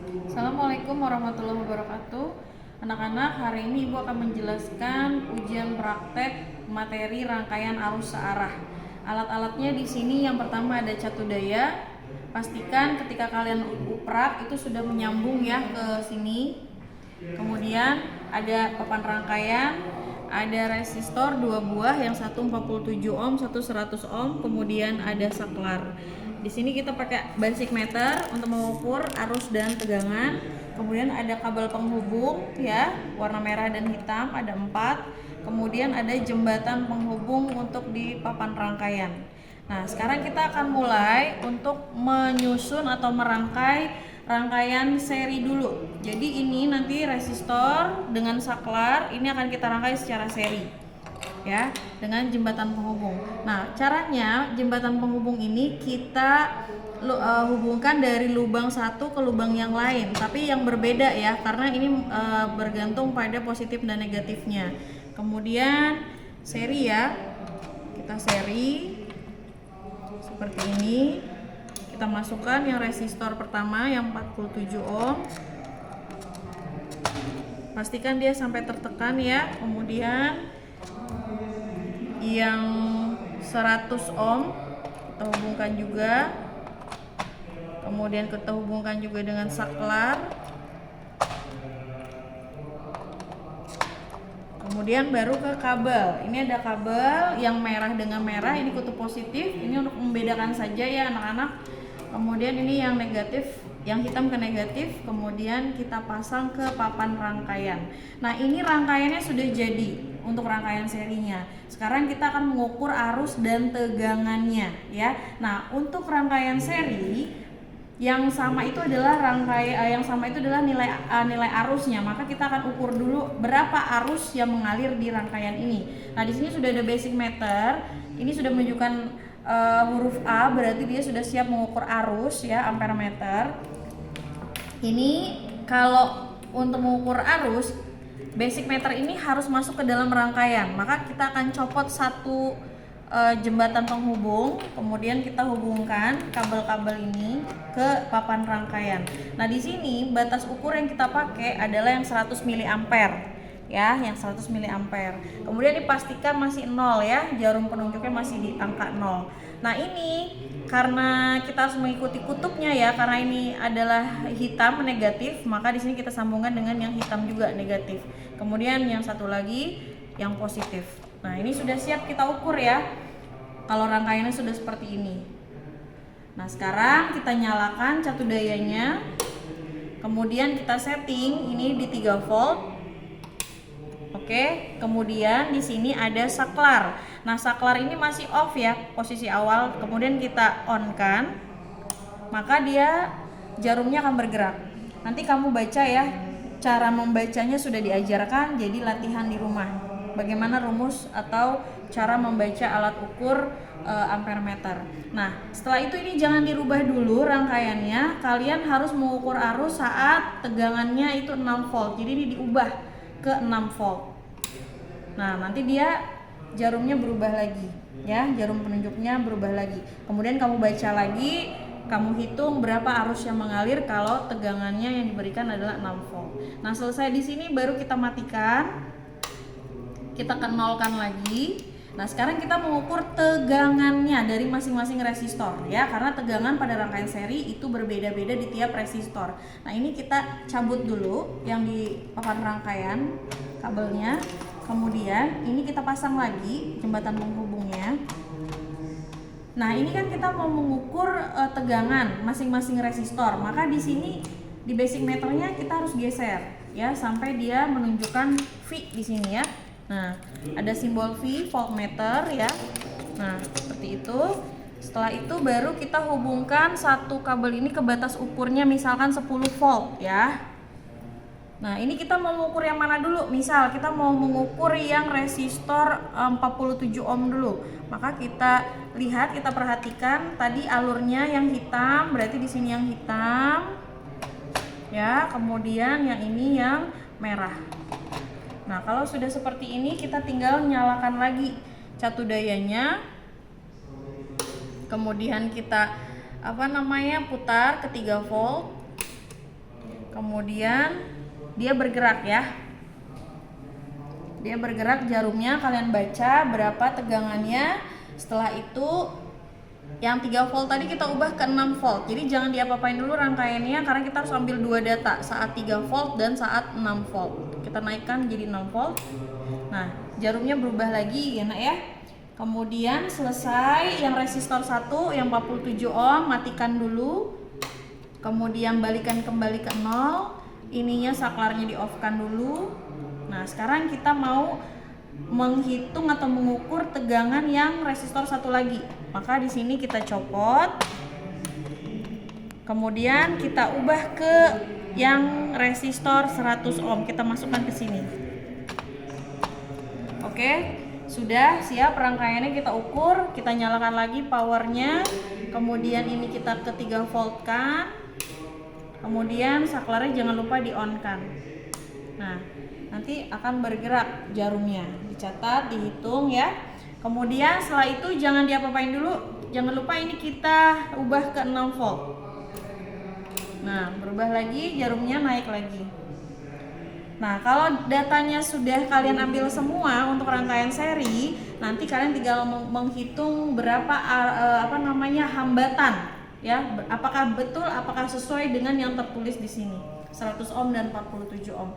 Assalamualaikum warahmatullahi wabarakatuh. Anak-anak, hari ini Ibu akan menjelaskan ujian praktek materi rangkaian arus searah. Alat-alatnya di sini yang pertama ada catu daya. Pastikan ketika kalian uprak itu sudah menyambung ya ke sini. Kemudian ada papan rangkaian, ada resistor 2 buah, yang satu 47 ohm, satu 100 ohm, kemudian ada saklar. Di sini kita pakai basic meter untuk mengukur arus dan tegangan. Kemudian ada kabel penghubung ya, warna merah dan hitam, ada 4. Kemudian ada jembatan penghubung untuk di papan rangkaian. Nah, sekarang kita akan mulai untuk menyusun atau merangkai rangkaian seri dulu. Jadi ini nanti resistor dengan saklar ini akan kita rangkai secara seri ya, dengan jembatan penghubung. Nah, caranya jembatan penghubung ini kita hubungkan dari lubang satu ke lubang yang lain, tapi yang berbeda ya, karena ini bergantung pada positif dan negatifnya. Kemudian seri ya, kita seri seperti ini. Kita masukkan yang resistor pertama yang 47 ohm. Pastikan dia sampai tertekan ya. Kemudian yang 100 ohm kita hubungkan juga. Kemudian kita hubungkan juga dengan saklar. Kemudian baru ke kabel. Ini ada kabel yang merah dengan merah, ini kutub positif. Ini untuk membedakan saja ya anak-anak. Kemudian ini yang negatif, yang hitam ke negatif. Kemudian kita pasang ke papan rangkaian. Nah, ini rangkaiannya sudah jadi untuk rangkaian serinya. Sekarang kita akan mengukur arus dan tegangannya ya. Nah, untuk rangkaian seri yang sama itu adalah nilai arusnya. Maka kita akan ukur dulu berapa arus yang mengalir di rangkaian ini. Nah, di sini sudah ada basic meter. Ini sudah menunjukkan huruf A, berarti dia sudah siap mengukur arus ya, ampere meter. Ini kalau untuk mengukur arus, basic meter ini harus masuk ke dalam rangkaian. Maka kita akan copot satu jembatan penghubung, kemudian kita hubungkan kabel-kabel ini ke papan rangkaian. Nah, di sini batas ukur yang kita pakai adalah yang 100 mA ya, yang 100 mA. Kemudian dipastikan masih 0 ya, jarum penunjuknya masih di angka 0. Nah, ini karena kita harus mengikuti kutubnya ya, karena ini adalah hitam negatif, maka di sini kita sambungkan dengan yang hitam juga negatif. Kemudian yang satu lagi yang positif. Nah, ini sudah siap kita ukur ya, kalau rangkaiannya sudah seperti ini. Nah, sekarang kita nyalakan catu dayanya. Kemudian kita setting ini di 3 volt. Oke, kemudian di sini ada saklar. Nah, saklar ini masih off ya, posisi awal. Kemudian kita on kan, maka dia jarumnya akan bergerak. Nanti kamu baca ya, cara membacanya sudah diajarkan, jadi latihan di rumah. Bagaimana rumus atau cara membaca alat ukur ampere meter. Nah, setelah itu ini jangan dirubah dulu rangkaiannya. Kalian harus mengukur arus saat tegangannya itu 6 volt. Jadi ini diubah ke 6 volt. Nah, nanti dia jarumnya berubah lagi ya, jarum penunjuknya berubah lagi. Kemudian kamu baca lagi, kamu hitung berapa arus yang mengalir kalau tegangannya yang diberikan adalah 6 volt. Nah, selesai di sini baru kita matikan. Kita akan nolkan lagi. Nah, sekarang kita mengukur tegangannya dari masing-masing resistor ya, karena tegangan pada rangkaian seri itu berbeda-beda di tiap resistor. Nah, ini kita cabut dulu yang di papan rangkaian kabelnya. Kemudian ini kita pasang lagi jembatan penghubungnya. Nah, ini kan kita mau mengukur tegangan masing-masing resistor. Maka di sini di basic meternya kita harus geser ya sampai dia menunjukkan V di sini ya. Nah, ada simbol V, voltmeter ya. Nah, seperti itu. Setelah itu baru kita hubungkan satu kabel ini ke batas ukurnya, misalkan 10 volt ya. Nah, ini kita mau mengukur yang mana dulu? Misal kita mau mengukur yang resistor 47 ohm dulu. Maka kita lihat, kita perhatikan tadi alurnya yang hitam, berarti di sini yang hitam. Ya, kemudian yang ini yang merah. Nah, kalau sudah seperti ini kita tinggal nyalakan lagi catu dayanya. Kemudian kita putar ke 3 volt. Kemudian dia bergerak ya. Dia bergerak jarumnya, kalian baca berapa tegangannya. Setelah itu yang 3 volt tadi kita ubah ke 6 volt. Jadi jangan diapa-apain dulu rangkaiannya karena kita harus ambil 2 data, saat 3 volt dan saat 6 volt. Kita naikkan jadi 6 volt. Nah, jarumnya berubah lagi ya nak ya. Kemudian selesai yang resistor 1 yang 47 ohm matikan dulu. Kemudian balikan kembali ke 0. Ininya saklarnya di off kan dulu. Nah, sekarang kita mau menghitung atau mengukur tegangan yang resistor 1 lagi. Maka di sini kita copot. Kemudian kita ubah ke yang resistor 100 ohm. Kita masukkan ke sini. Oke, sudah siap rangkaiannya, kita ukur, kita nyalakan lagi powernya. Kemudian ini kita ke 3 volt kan. Kemudian saklarnya jangan lupa di on kan. Nah, nanti akan bergerak jarumnya, dicatat, dihitung ya. Kemudian setelah itu jangan diapa-apain dulu, jangan lupa ini kita ubah ke 6 volt. Nah, berubah lagi, jarumnya naik lagi. Nah, kalau datanya sudah kalian ambil semua untuk rangkaian seri, nanti kalian tinggal menghitung berapa hambatan ya, apakah betul, apakah sesuai dengan yang tertulis di sini 100 ohm dan 47 ohm.